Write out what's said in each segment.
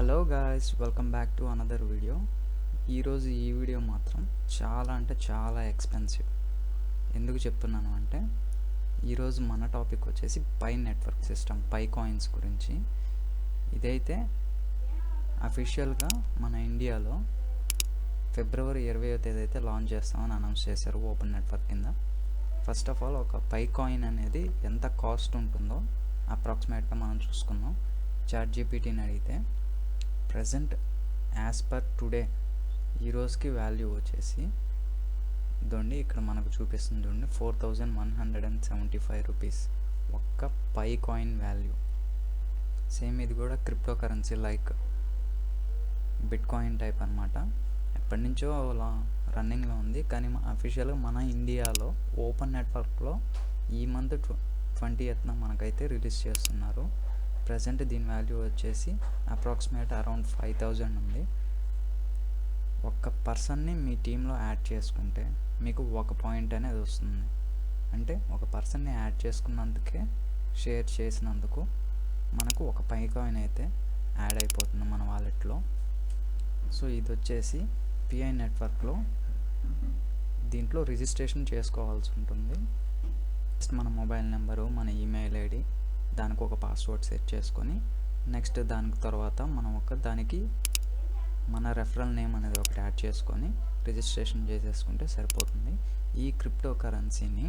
Hello guys, welcome back to another video. ఈరోజు ఈ video మాత్రం చాలా అంటే చాలా ఎక్స్పెన్సివ్. ఎందుకు చెప్తున్నాను అంటే ఈరోజు మన టాపిక్ వచ్చేసి పై నెట్వర్క్ సిస్టమ్, పై కాయిన్స్ గురించి. ఇదైతే అఫీషియల్గా మన ఇండియాలో ఫిబ్రవరి 20వ తేదీ అయితే లాంచ్ చేస్తామని అనౌన్స్ చేశారు ఓపెన్ నెట్వర్క్ కింద. ఫస్ట్ ఆఫ్ ఆల్ ఒక పై కాయిన్ అనేది ఎంత కాస్ట్ ఉంటుందో అప్రాక్సిమేట్గా మనం చూసుకుందాం. చాట్‌జీపీటీని అడిగితే ప్రజెంట్ యాజ్ పర్ టుడే ఈరోజుకి వాల్యూ వచ్చేసి ఇదండి, ఇక్కడ మనకు చూపిస్తుంది చూడండి, 4175 రూపీస్ ఒక్క పై కాయిన్ వాల్యూ. సేమ్ ఇది కూడా crypto currency like bit coin type అనమాట. ఎప్పటి నుంచో రన్నింగ్లో ఉంది, కానీ అఫీషియల్గా మన ఇండియాలో ఓపెన్ నెట్వర్క్లో ఈ మంత్ 20th మనకైతే రిలీజ్ చేస్తున్నారు. ప్రజెంట్ దీని వాల్యూ వచ్చేసి అప్రాక్సిమేట్ అరౌండ్ 5000 ఉంది. ఒక్క పర్సన్ని మీ టీంలో యాడ్ చేసుకుంటే మీకు ఒక పాయింట్ అనేది వస్తుంది. అంటే ఒక పర్సన్ని యాడ్ చేసుకున్నందుకే, షేర్ చేసినందుకు మనకు ఒక పై కాయిన్ అయితే యాడ్ అయిపోతుంది మన వాలెట్లో. సో ఇది వచ్చేసి పిఐ నెట్వర్క్లో దీంట్లో రిజిస్ట్రేషన్ చేసుకోవాల్సి ఉంటుంది. జస్ట్ మన మొబైల్ నెంబరు, మన ఈమెయిల్ ఐడి, దానికి ఒక పాస్వర్డ్ సెట్ చేసుకొని నెక్స్ట్ దానికి తర్వాత మనం దానికి మన రెఫరల్ నేమ్ అనేది ఒకటి యాడ్ చేసుకొని రిజిస్ట్రేషన్ చేసేసుకుంటే సరిపోతుంది. ఈ క్రిప్టో కరెన్సీని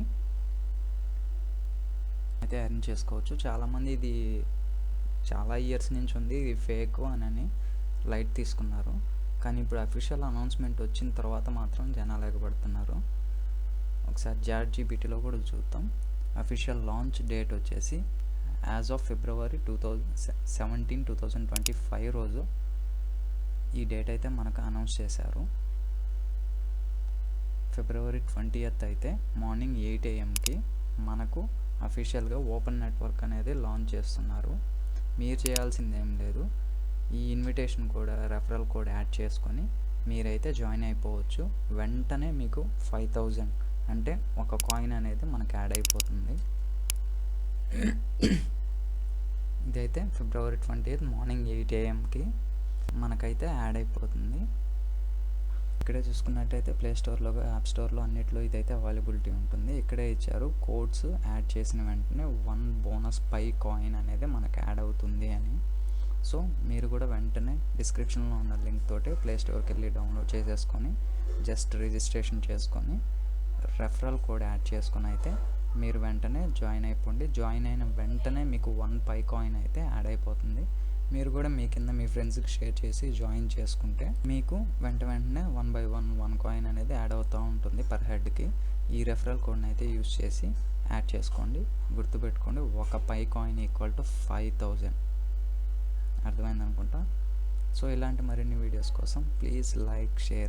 అయితే ఎర్న్ చేసుకోవచ్చు. చాలామంది ఇది చాలా ఇయర్స్ నుంచి ఉంది, ఇది ఫేక్ అని లైట్ తీసుకున్నారు. కానీ ఇప్పుడు అఫీషియల్ అనౌన్స్మెంట్ వచ్చిన తర్వాత మాత్రం జనాలు ఎగబడుతున్నారు. ఒకసారి చాట్‌జీపీటీలో కూడా చూద్దాం. అఫీషియల్ లాంచ్ డేట్ వచ్చేసి యాజ్ ఆఫ్ ఫిబ్రవరి 2017, 2025 రోజు ఈ డేట్ అయితే మనకు అనౌన్స్ చేశారు. ఫిబ్రవరి 20th అయితే మార్నింగ్ 8 AM మనకు అఫీషియల్గా ఓపెన్ నెట్వర్క్ అనేది లాంచ్ చేస్తున్నారు. మీరు చేయాల్సింది ఏం లేదు, ఈ ఇన్విటేషన్ కూడా రెఫరల్ కోడ్ యాడ్ చేసుకొని మీరైతే జాయిన్ అయిపోవచ్చు. వెంటనే మీకు 5000 అంటే ఒక కాయిన్ అనేది మనకు యాడ్ అయిపోతుంది. ఇదైతే ఫిబ్రవరి 20th మార్నింగ్ 8 AM మనకైతే యాడ్ అయిపోతుంది. ఇక్కడే చూసుకున్నట్టయితే ప్లే స్టోర్లో, యాప్ స్టోర్లో అన్నిట్లో ఇదైతే అవైలబిలిటీ ఉంటుంది. ఇక్కడే ఇచ్చారు కోడ్స్ యాడ్ చేసిన వెంటనే 1 బోనస్ పై కాయిన్ అనేది మనకు యాడ్ అవుతుంది అని. సో మీరు కూడా వెంటనే డిస్క్రిప్షన్లో ఉన్న లింక్ తోటి ప్లే స్టోర్కి వెళ్ళి డౌన్లోడ్ చేసేసుకొని జస్ట్ రిజిస్ట్రేషన్ చేసుకొని రెఫరల్ కోడ్ యాడ్ చేసుకొని అయితే మీరు వెంటనే జాయిన్ అయిపోండి. జాయిన్ అయిన వెంటనే మీకు 1 పై కాయిన్ అయితే యాడ్ అయిపోతుంది. మీరు కూడా మీ కింద మీ ఫ్రెండ్స్కి షేర్ చేసి జాయిన్ చేసుకుంటే మీకు వెంటనే 1 by 1 కాయిన్ అనేది యాడ్ అవుతూ ఉంటుంది పర్ హెడ్కి. ఈ రెఫరల్ కోడ్ని అయితే యూస్ చేసి యాడ్ చేసుకోండి. గుర్తుపెట్టుకోండి, ఒక పై కాయిన్ ఈక్వల్ టు 5000. అర్థమైంది అనుకుంటా. సో ఇలాంటి మరిన్ని వీడియోస్ కోసం ప్లీజ్ లైక్, షేర్.